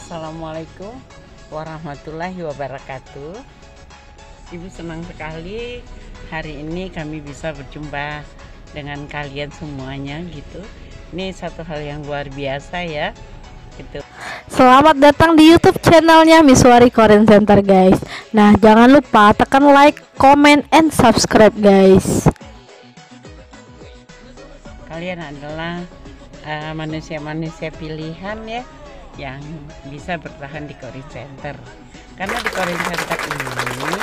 Assalamualaikum warahmatullahi wabarakatuh. Ibu senang sekali hari ini kami bisa berjumpa dengan kalian semuanya gitu. Ini satu hal yang luar biasa ya gitu. Selamat datang di YouTube channelnya Miswari Korean Center guys. Nah, jangan lupa tekan like, comment, and subscribe guys. Kalian adalah manusia-manusia pilihan ya, yang bisa bertahan di Korean Center. Karena di Korean Center ini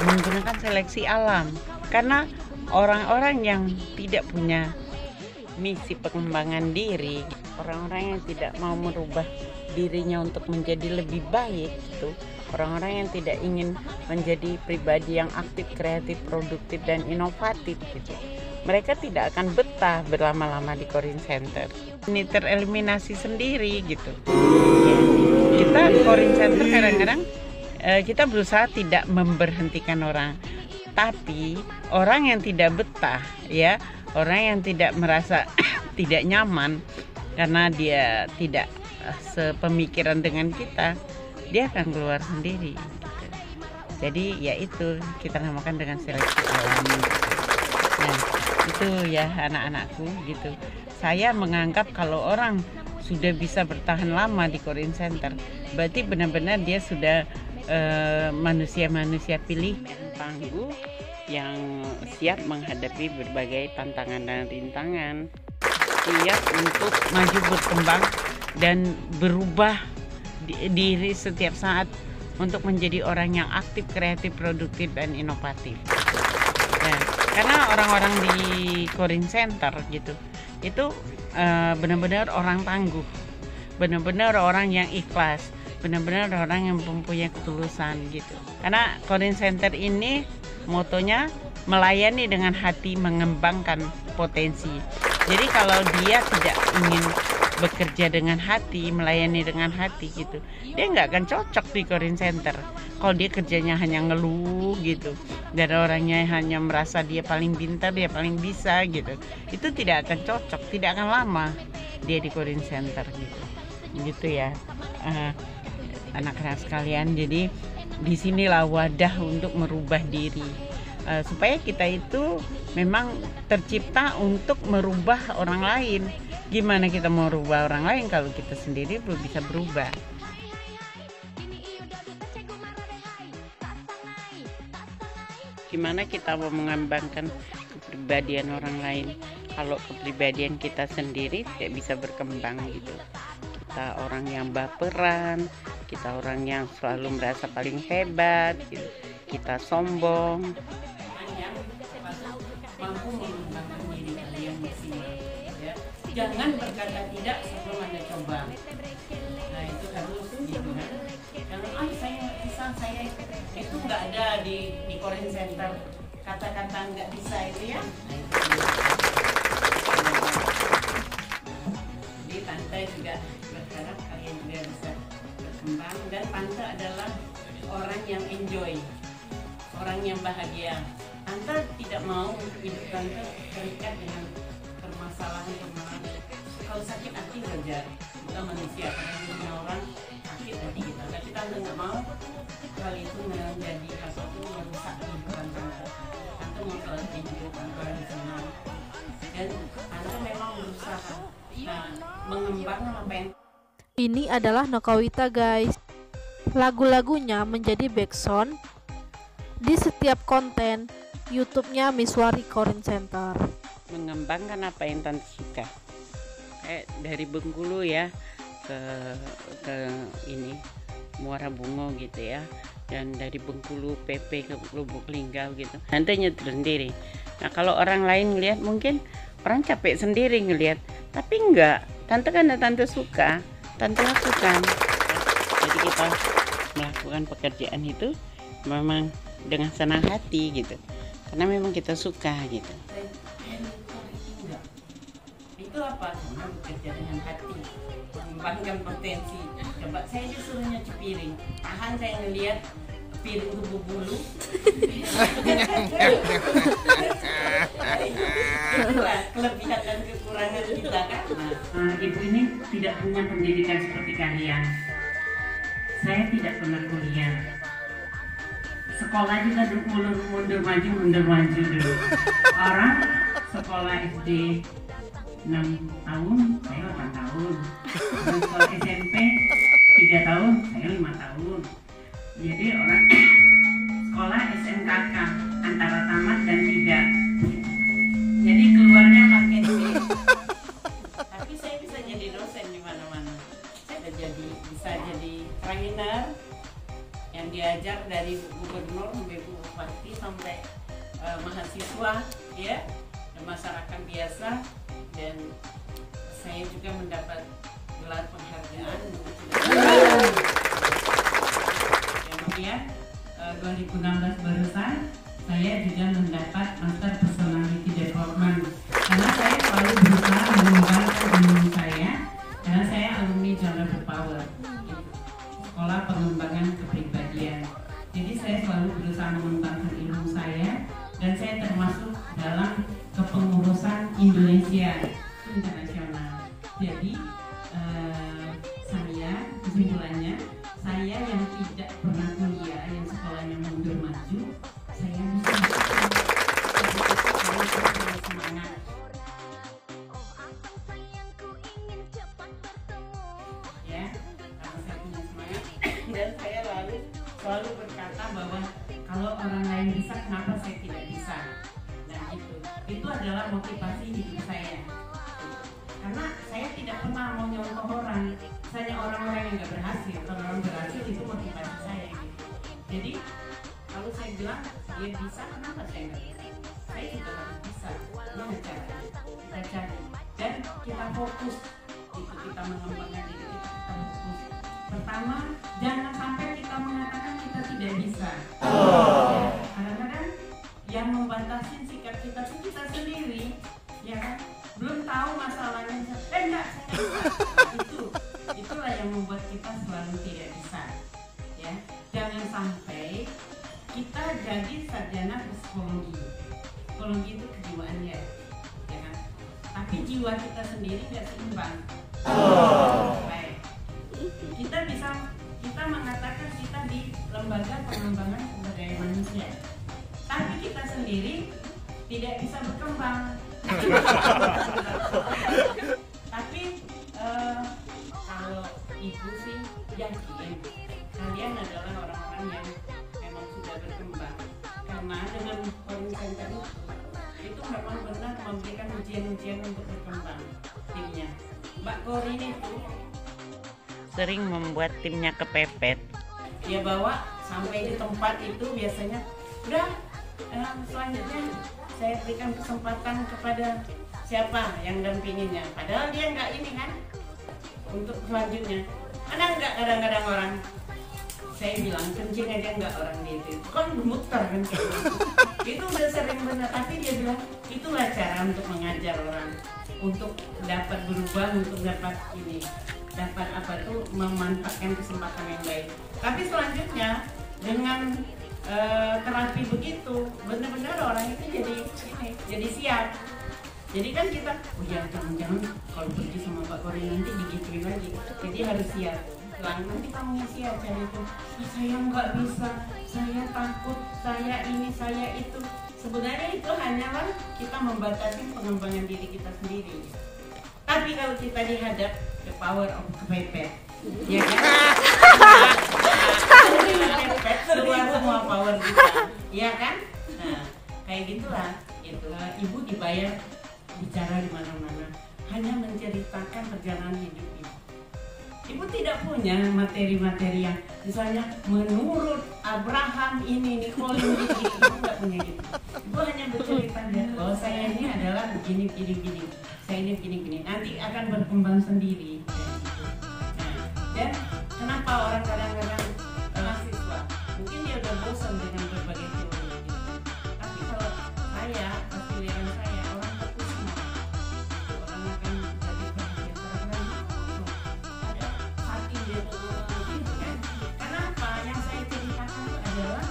menggunakan seleksi alam. Karena orang-orang yang tidak punya misi pengembangan diri, orang-orang yang tidak mau merubah dirinya untuk menjadi lebih baik gitu, orang-orang yang tidak ingin menjadi pribadi yang aktif, kreatif, produktif, dan inovatif gitu, mereka tidak akan betah berlama-lama di Korean Center. Ini tereliminasi sendiri gitu ya. Kita Korean Center kadang-kadang kita berusaha tidak memberhentikan orang, tapi orang yang tidak betah ya, orang yang tidak merasa tidak nyaman karena dia tidak sepemikiran dengan kita, dia akan keluar sendiri gitu. Jadi ya itu kita namakan dengan seleksi alami gitu. Nah itu ya anak-anakku gitu. Saya menganggap kalau orang sudah bisa bertahan lama di Korean Center, berarti benar-benar dia sudah manusia-manusia pilih yang tangguh, yang siap menghadapi berbagai tantangan dan rintangan, siap untuk maju berkembang dan berubah diri setiap saat untuk menjadi orang yang aktif, kreatif, produktif, dan inovatif. Nah, karena orang-orang di Korean Center gitu, itu benar-benar orang tangguh, benar-benar orang yang ikhlas, benar-benar orang yang mempunyai ketulusan gitu. Karena Korean Center ini motonya melayani dengan hati, mengembangkan potensi. Jadi kalau dia tidak ingin bekerja dengan hati, melayani dengan hati gitu, dia nggak akan cocok di Korean Center. Kalau dia kerjanya hanya ngeluh gitu, dan orangnya hanya merasa dia paling pintar, dia paling bisa gitu, itu tidak akan cocok, tidak akan lama dia di Korean Center gitu ya anak-anak sekalian. Jadi disinilah wadah untuk merubah diri, supaya kita itu memang tercipta untuk merubah orang lain. Gimana kita mau merubah orang lain kalau kita sendiri belum bisa berubah? Gimana kita mau mengembangkan kepribadian orang lain kalau kepribadian kita sendiri tidak bisa berkembang gitu? Kita orang yang baperan, kita orang yang selalu merasa paling hebat gitu, kita sombong. Mampu mengembangkan diri kalian maksimal ya. Jangan berkata tidak sebelum Anda coba. Nah itu harus gitu kan. Jangan saya nggak bisa, saya itu nggak ada di Korean Center kata-kata nggak bisa itu ya. Jadi Tante juga berharap kalian juga bisa berkembang, dan Tante adalah orang yang enjoy, orang yang bahagia. Tante tidak mau hidup Tante terikat dengan permasalahan. Kalau sakit hati wajar, kita manusia, karena orang sakit hati kita. Tapi Tante nggak mau hal itu menjadi sesuatu yang merusak kehidupan Tante. Tante mau selalu hidup, Tante senang, dan Tante memang berusaha mengembangkan apa yang. Ini adalah Nokawita guys. Lagu-lagunya menjadi backsound di setiap konten YouTube-nya Miswari Korean Center. Mengembangkan apa yang Tante suka. Dari Bengkulu ya ke ini Muara Bungo gitu ya, dan dari Bengkulu PP ke Lubuk Linggau gitu. Tante nyetir sendiri. Nah kalau orang lain ngelihat mungkin orang capek sendiri ngelihat, tapi enggak. Tante kan Tante suka, Tante lakukan. Jadi kita melakukan pekerjaan itu memang dengan senang hati gitu, karena memang kita suka gitu. Itu apa? Karena bekerja dengan hati, mengembangkan potensi. Coba saya disuruh nyuci piring, tahan saya ngelihat piring tubuh bulu. Itulah kelebihan dan kekurangan kita kan. Nah, ibu ini tidak punya pendidikan seperti kalian. saya tidak pernah kuliah. Sekolah juga mundur maju dulu. Orang sekolah SD 6 tahun, saya 8 tahun. Dan sekolah SMP 3 tahun, saya 5 tahun. Jadi orang sekolah SMKK antara tamat dan tidak. Jadi keluarnya pakai duit. Tapi saya bisa jadi dosen di mana-mana. Saya bisa jadi trainer yang diajar dari gubernur sampai bupati sampai mahasiswa, ya, dan masyarakat biasa. Dan saya juga mendapat gelar penghargaan. Kemudian 2016 barusan saya juga mendapat Master Personality Development karena saya selalu berusaha mengembangkan ilmu saya karena saya alumni John Robert Power, sekolah pengembangan kepribadian. Jadi saya selalu berusaha mengembangkan ilmu saya dan saya termasuk dalam kepengurusan Indonesia internasional. Jadi saya kesimpulannya, saya yang tidak pernah kuliah, yang sekolahnya mundur maju, saya bisa semangat. Ya, karena saya punya semangat dan saya selalu berkata bahwa kalau orang lain bisa, kenapa saya tidak bisa? Nah itu adalah motivasi hidup saya. Karena saya tidak pernah mau nyontoh orang, misalnya orang-orang yang nggak berhasil. Kalau orang berhasil itu motivasi saya gitu. Jadi kalau saya bilang dia bisa, kenapa saya nggak bisa? Saya juga harus bisa. Gimana caranya? Kita cari dan kita fokus. Itu kita mengembangkan diri kita fokus. Pertama, jangan sampai kita mengatakan kita tidak bisa. Kadang-kadang yang membatasi sikap kita itu kita sendiri, ya kan? Belum tahu masalahnya, enggak, saya bisa. Itulah yang membuat kita selalu tidak bisa, ya. Jangan sampai kita jadi sarjana psikologi. Psikologi itu kejiwaannya, ya kan? Tapi jiwa kita sendiri nggak seimbang. Baik. Kita mengatakan kita di lembaga pengembangan sumber daya manusia, tapi kita sendiri tidak bisa berkembang. Tapi kalau ibu sih yakin kalian adalah orang-orang yang memang sudah berkembang, karena dengan Corin Center itu memang benar memberikan ujian-ujian untuk berkembang timnya. Mbak Corin itu sering membuat timnya kepepet. Dia bawa sampai di tempat itu biasanya udah selanjutnya saya berikan kesempatan kepada siapa yang dampinginya, padahal dia nggak ini kan untuk selanjutnya. Ada nggak kadang-kadang orang saya bilang kencing aja nggak orang dia itu kan gemeter kan itu udah sering benar, tapi dia bilang itulah cara untuk mengajar orang untuk dapat berubah, untuk dapat memanfaatkan kesempatan yang baik. Tapi selanjutnya dengan terapi begitu, benar-benar orang itu jadi siap. Jadi kan kita, oh ya jangan-jangan kalau pergi sama Pak Corin nanti digituin lagi. Jadi harus siap. Nanti kamu ngisi acara itu, saya nggak bisa, saya takut, saya ini, saya itu. Sebenarnya itu hanyalah kita membatasi pengembangan diri kita sendiri. Tapi kalau kita dihadap the power of kepepet, ya kan? Kepepet keluar semua power kita, ya kan? Nah, kayak gitulah. Ibu dibayar bicara di mana-mana, hanya menceritakan perjalanan hidup ibu. Ibu tidak punya materi-materi yang misalnya menurut Abraham ini Nicole ini gitu, ibu nggak punya gitu. Ibu hanya bercerita bahwa saya ini adalah begini, saya ini begini, nanti akan berkembang sendiri. Nah, dan kenapa orang kadang-kadang mahasiswa mungkin dia udah bosan dengan berbagai teori, tapi kalau saya pilihan saya orang terpusing, orang akan jadi perhatian kadang-kadang ada hati dia begitu kan. Kenapa yang saya ceritakan itu adalah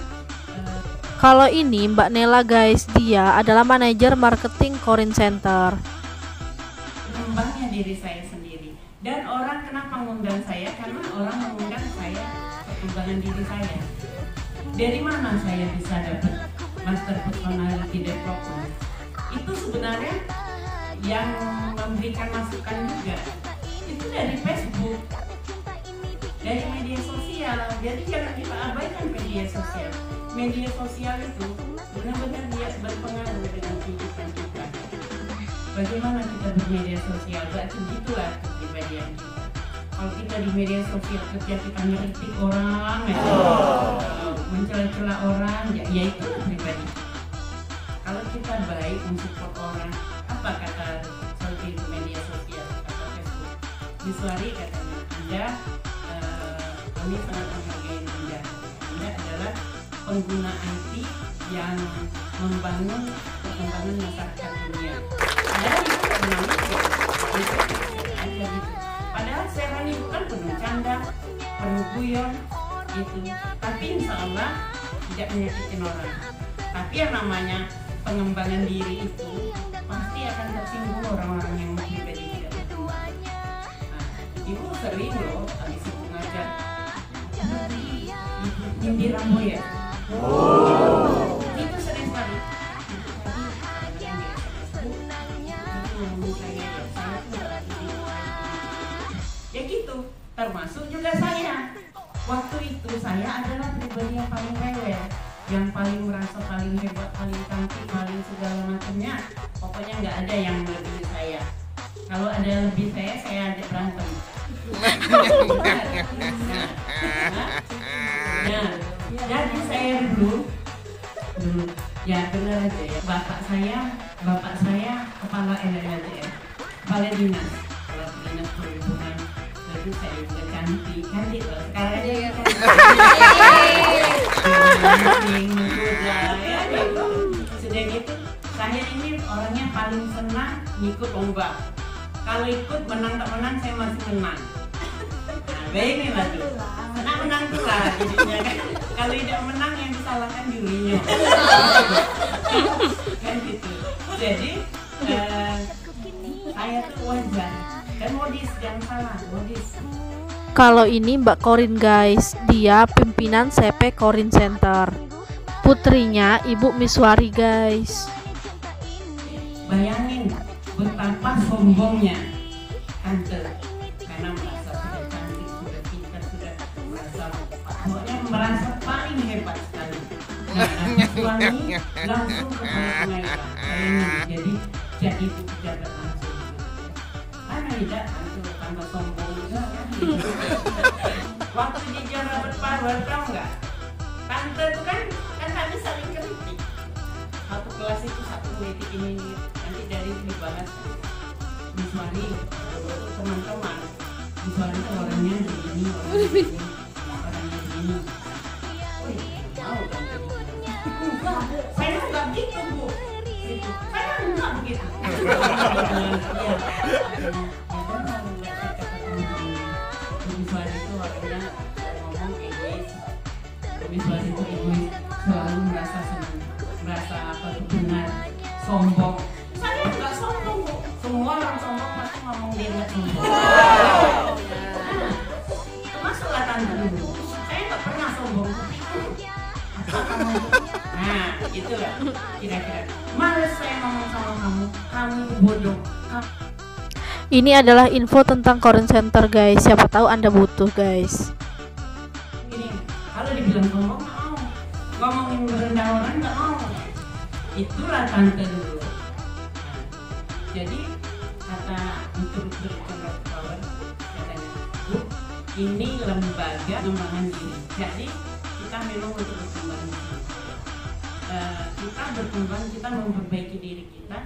kalau ini Mbak Nela guys, dia adalah manajer marketing Corin Center. Mengembangnya diri saya sendiri. Dan orang kenapa mengundang saya? Karena orang mengundang saya perkembangan diri saya. Dari mana saya bisa dapat Master Personality Development? Itu sebenarnya yang memberikan masukan juga itu dari Facebook, dari media sosial. Jadi jangan kita abaikan media sosial. Media sosial itu benar-benar dia berpengaruh dengan kehidupan kita. Bagaimana kita bermedia sosial? Berarti gitulah kepribadian kita. Kalau kita di media sosial kerja kita ngeritik orang, mencela-cela orang, ya itulah pribadi. Kalau kita baik mensupport orang, apa kata seperti media sosial, kata Facebook, Miswari katanya, kami sangat menghargai Anda. Anda adalah pengguna IT yang membangun perkembangan masyarakat dunia. Padahal itu pernah aja gitu. Padahal Serhan itu kan penuh canda, penuh guyon, gitu. Tapi insya Allah tidak menyakitin orang. Tapi yang namanya pengembangan diri itu pasti akan tersinggung orang-orang yang pribadi tidak berkembang. Nah, ibu sering loh habis ibu ngajar nyindir Rambo ya. Itu sering sekali. Ya gitu, termasuk juga saya. Waktu itu saya adalah pribadi yang paling rewel, yang paling merasa paling hebat, paling cantik, paling segala macamnya. Pokoknya nggak ada yang melebihi saya. Kalau ada lebih saya ajak berantem. Nah, jadi saya dulu ya benar aja ya. Bapak saya kepala LLDR, kepala dinas, kepala dinas perhubungan. Lalu saya juga cantik loh. Sekarang aja sudah gitu. Saya ini orangnya paling senang ngikut lomba. Kalau ikut menang tak menang saya masih menang. Nah, bayangin lah tuh. Menang tuh lah jadinya kan. Kalau tidak menang yang disalahkan dirinya. Kan gitu. Jadi saya tuh wajar. Dan modis, jangan salah, modis. Kalau ini Mbak Corin guys, dia pimpinan CP Corin Center. Putrinya Ibu Miswari guys. Bayangin betapa sombongnya tante karena merasa sudah cantik, sudah pintar, sudah merasa paling hebat sekali. Nah, suami langsung ke pengairan. Jadi ibu pejabat langsung. Mana tidak tambah sombong juga kan? Waktu di jalan berpower tahu nggak? Tante itu kan kami saling kritik. Satu kelas itu satu kritik ini nanti dari dibahas Miswari teman-teman. Miswari itu orangnya begini, orangnya begini. Oh iya, mau kan? Enggak, saya nggak gitu bu. Saya nggak begitu. Miswari itu orangnya ngomong egois. Miswari itu egois, selalu merasa senang, merasa benar, sombong. Saya nggak sombong bu. Semua orang sombong pasti ngomong dia nggak sombong. Termasuklah tante dulu. Saya nggak pernah sombong. Nah, itulah kira-kira. Males saya ngomong sama kamu bodoh. Ini adalah info tentang Corin Center guys. Siapa tahu Anda butuh guys. Ini kalau dibilang sombong nggak mau, ngomongin merendah orang nggak mau. Itulah tante dulu. Jadi kata instruktur power katanya, Bu, ini lembaga pengembangan diri. Jadi kita memang untuk berkembang. Kita berkembang, kita memperbaiki diri kita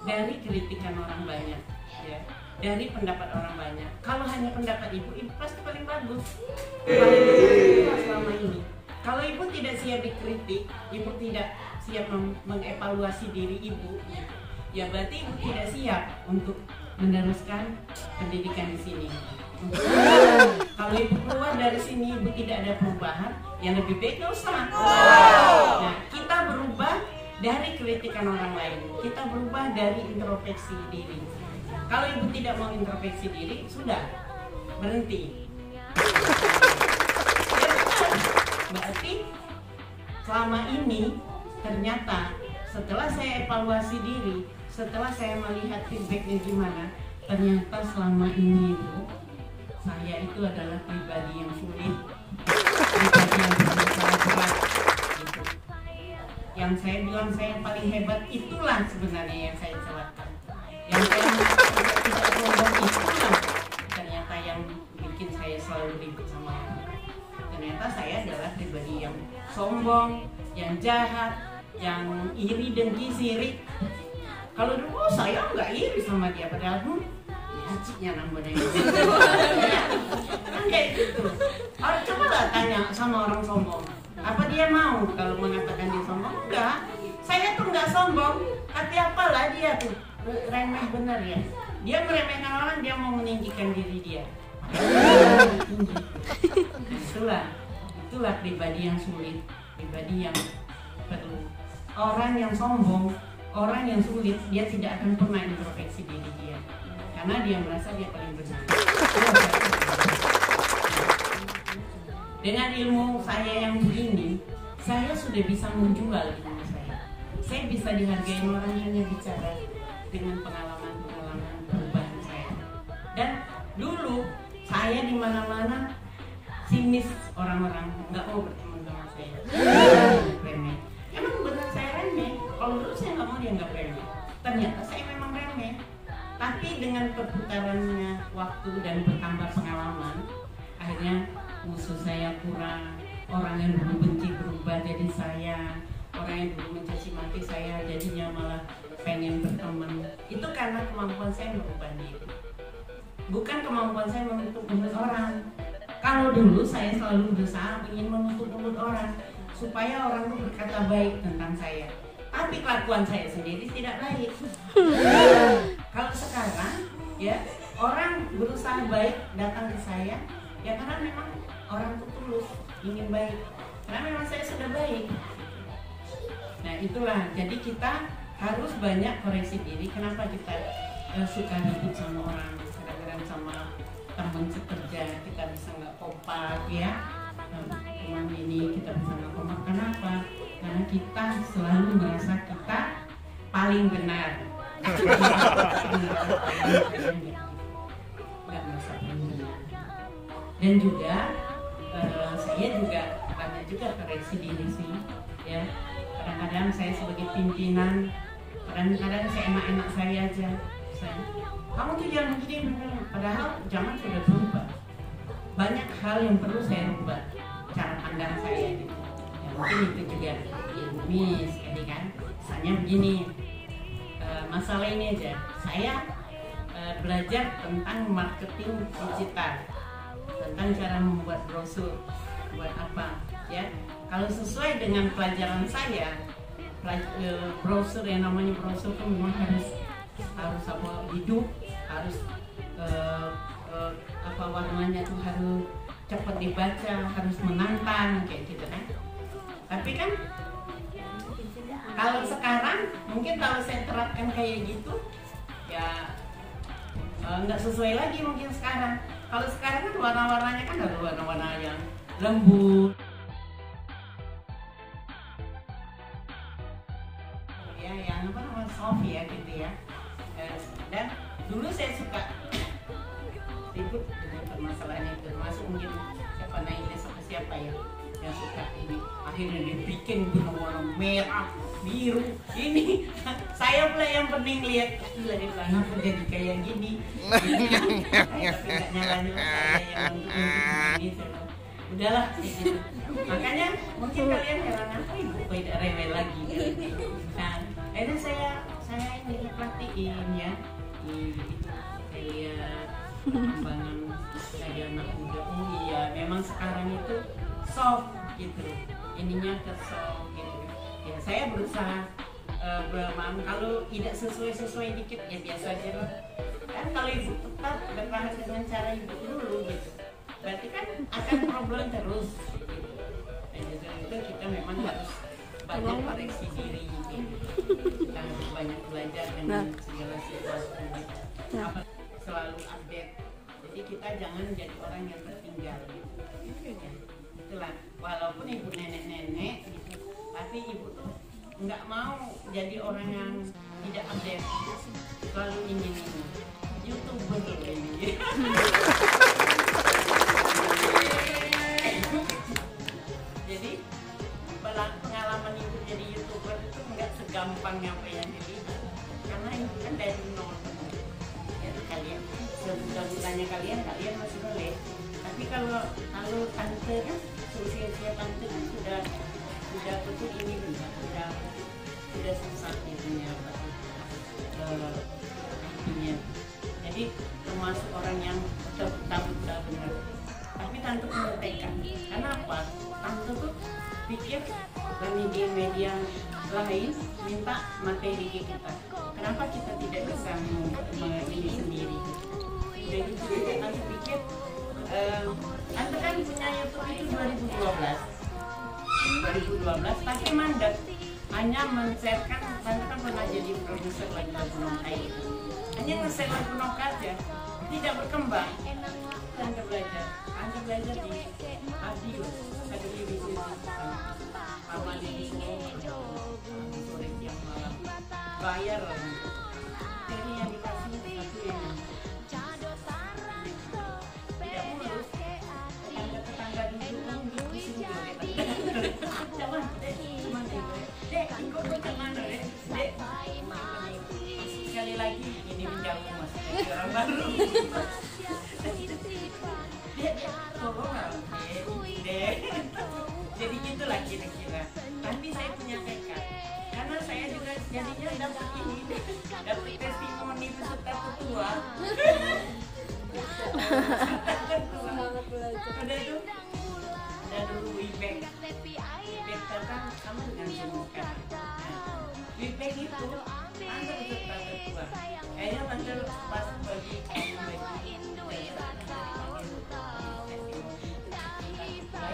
dari kritikan orang banyak, ya, dari pendapat orang banyak. Kalau hanya pendapat ibu pasti paling bagus. Paling bagus selama ini. Kalau ibu tidak siap dikritik, ibu tidak siap mengevaluasi diri ibu, ya berarti ibu tidak siap untuk meneruskan pendidikan di sini. Kalau ibu keluar dari sini ibu tidak ada perubahan, yang lebih baik nggak usah. Nah, kita berubah dari kritikan orang lain, kita berubah dari introspeksi diri. Kalau ibu tidak mau introspeksi diri, sudah berhenti. selama ini ternyata setelah saya evaluasi diri, setelah saya melihat feedbacknya gimana, ternyata selama ini itu saya itu adalah pribadi yang sulit, pribadi yang sangat berat gitu. Yang saya bilang saya paling hebat itulah sebenarnya yang saya celakkan. Yang saya tidak sombong itulah ternyata yang bikin saya selalu ribut sama orang. Ternyata saya adalah pribadi yang sombong, yang jahat, yang iri, dengki, sirik. Kalau dulu saya nggak iri sama dia, padahal hatinya nambahnya kan kayak gitu. Coba lah tanya sama orang sombong, apa dia mau kalau mengatakan dia sombong? Enggak, saya tuh nggak sombong. Tapi apalah dia tuh remeh bener ya. Dia meremehkan orang, dia mau meninggikan diri dia. Itulah pribadi yang sulit, pribadi yang perlu. Orang yang sombong, orang yang sulit, dia tidak akan pernah introspeksi diri dia, karena dia merasa dia paling benar. Dengan ilmu saya yang begini, saya sudah bisa menjual ilmu saya. Saya bisa dihargai orang hanya bicara dengan pengalaman-pengalaman perubahan saya. Dan dulu saya di mana-mana sinis, orang-orang nggak mau berteman sama saya. Remeh. Emang benar saya remeh. Kalau dulu saya nggak mau dianggap remeh. Ternyata saya memang remeh. Tapi dengan perputarannya waktu dan bertambah pengalaman, akhirnya musuh saya kurang. Orang yang dulu benci berubah jadi saya. Orang yang dulu mencaci maki saya jadinya malah pengen berteman. Itu karena kemampuan saya merubah diri, bukan kemampuan saya menutup mulut orang. Kalau dulu saya selalu berusaha ingin menutup mulut orang supaya orang itu berkata baik tentang saya, tapi kelakuan saya sendiri tidak baik. Kalau sekarang ya orang berusaha baik datang ke saya ya karena memang orang itu tulus ingin baik, karena memang saya sudah baik. Nah itulah, jadi kita harus banyak koreksi diri. Kenapa kita suka ribut sama orang, kadang-kadang sama teman sekerja kita bisa nggak kompak ya, teman ini kita bisa nggak kompak. Kenapa? Karena kita selalu merasa kita paling benar. Nggak merasa paling benar. Dan juga saya juga banyak juga koreksi diri sih ya. Kadang-kadang saya sebagai pimpinan, kadang-kadang saya enak-enak saya aja. Kamu tuh jangan begini, padahal zaman sudah berubah. Banyak hal yang perlu saya rubah cara pandang saya gitu. Ya, mungkin itu juga ilmu sekali kan. Misalnya begini, masalah ini aja. Saya belajar tentang marketing digital, tentang cara membuat brosur, buat apa ya. Kalau sesuai dengan pelajaran saya, brosur yang namanya brosur itu memang harus apa, hidup, harus apa warnanya tuh harus cepat dibaca, harus menantang kayak gitu kan. Tapi kan kalau sekarang mungkin kalau saya terapkan kayak gitu ya nggak sesuai lagi mungkin sekarang. Kalau sekarang kan warna-warnanya kan ada warna-warna yang lembut ya, yang apa namanya soft ya gitu ya. Dan dulu saya suka ribut dengan permasalahan itu, termasuk mungkin siapa naiknya siapa ya yang suka ini, akhirnya dibikin warna merah, biru, ini saya pula yang penting lihat gila di belakang aku jadi kayak gini. Tapi nggak nyalain saya yang begini, udahlah gitu. Makanya mungkin kalian heran apa ibu tidak rewel lagi gitu. Nah akhirnya saya ini perhatiin ya, lihat perkembangan dari anak muda. Oh iya, memang sekarang itu soft gitu, ininya ke soft gitu. Ya saya berusaha kalau tidak sesuai dikit ya biasa aja lah. Kan kalau ibu tetap bertahan dengan cara ibu dulu gitu, berarti kan akan problem terus. Gitu. Dan itu kita memang harus banyak koreksi diri gitu. Kita harus banyak belajar dengan segala situasi gitu. Selalu update. Jadi kita jangan jadi orang yang tertinggal gitu. Ya, itulah walaupun ibu nenek-nenek gitu, Tapi ibu tuh nggak mau jadi orang yang tidak update, selalu ingin YouTuber ini. Jadi pengalaman ibu jadi YouTuber itu nggak segampang apa yang dilihat, karena itu kan dari nol. Jadi kalian sebulan-bulannya kalian masih boleh, tapi kalau tante kan usia tante kan sudah betul ini sudah susah itunya artinya. Jadi termasuk orang yang betul benar. Tapi tante punya tekad. Kenapa? Tante tuh pikir media lain minta materi kita. Kenapa kita tidak bisa ini sendiri? Jadi tante pikir, tante kan punya YouTube itu 2012 pakai mandat, hanya men-sharekan. Tante kan pernah jadi produser lagu-lagu nongkai itu, hanya nge-share lagu nongkai aja, tidak berkembang. Tante belajar di Adios, ada di sini sama di sore yang malam bayar jadi yang dikasih satu yang tidak mulus. Tetangga duduk di sini cuman dek ikut kemana dek sekali lagi ini menjauh mas orang baru dek tolong dek. Jadi gitulah kira-kira. Tapi saya punya tekad, karena saya juga jadinya dapat testimoni peserta tertua. Udah dulu Wibek datang sama dengan semuanya. Wibek itu tante peserta tertua. Kayaknya tante pas bagi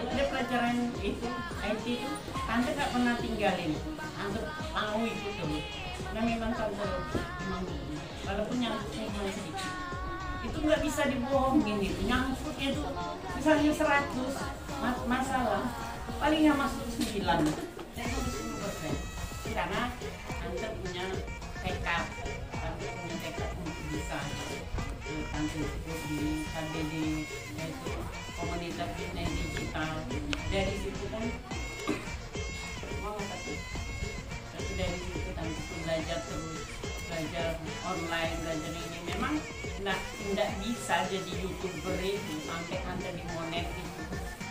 ada pelajaran itu IT itu tante gak pernah tinggalin, tante mau ikut dulu. Karena memang tante walaupun nyangkutnya cuma sedikit, itu nggak bisa dibohongin gitu. Nyangkutnya itu misalnya 100 masalah, paling nggak masuk 9, saya masuk 10%. Karena tante punya tekad, untuk bisa. Tante ikut di KDD, yaitu komunitas dunia digital. Dari situ kan tapi dari situ tante belajar terus, belajar online, belajar ini. Memang nggak bisa jadi YouTuber itu sampai tante dimonet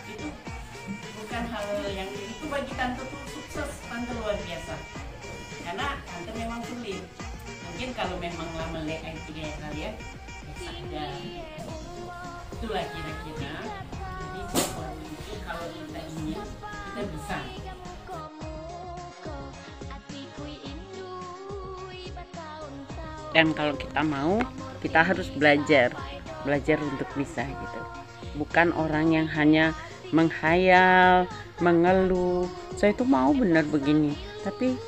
itu bukan hal yang itu bagi tante tuh sukses. Tante luar biasa, karena tante memang sulit. Mungkin kalau memang lama melek IT kayak kalian saja, itulah kira-kira. Jadi sesuatu itu kalau kita ingin, kita bisa. Dan kalau kita mau, kita harus belajar untuk bisa gitu. Bukan orang yang hanya menghayal, mengeluh, saya itu mau benar begini, tapi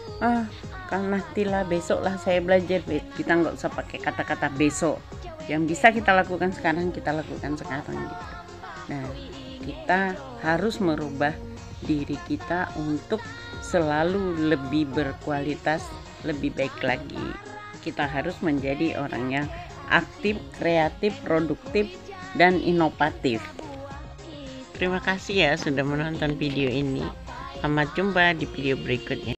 kan nantilah, besok lah saya belajar. Kita nggak usah pakai kata-kata besok. Yang bisa kita lakukan sekarang, kita lakukan sekarang gitu. Nah, kita harus merubah diri kita untuk selalu lebih berkualitas, lebih baik lagi. Kita harus menjadi orang yang aktif, kreatif, produktif, dan inovatif. Terima kasih ya sudah menonton video ini. Sampai jumpa di video berikutnya.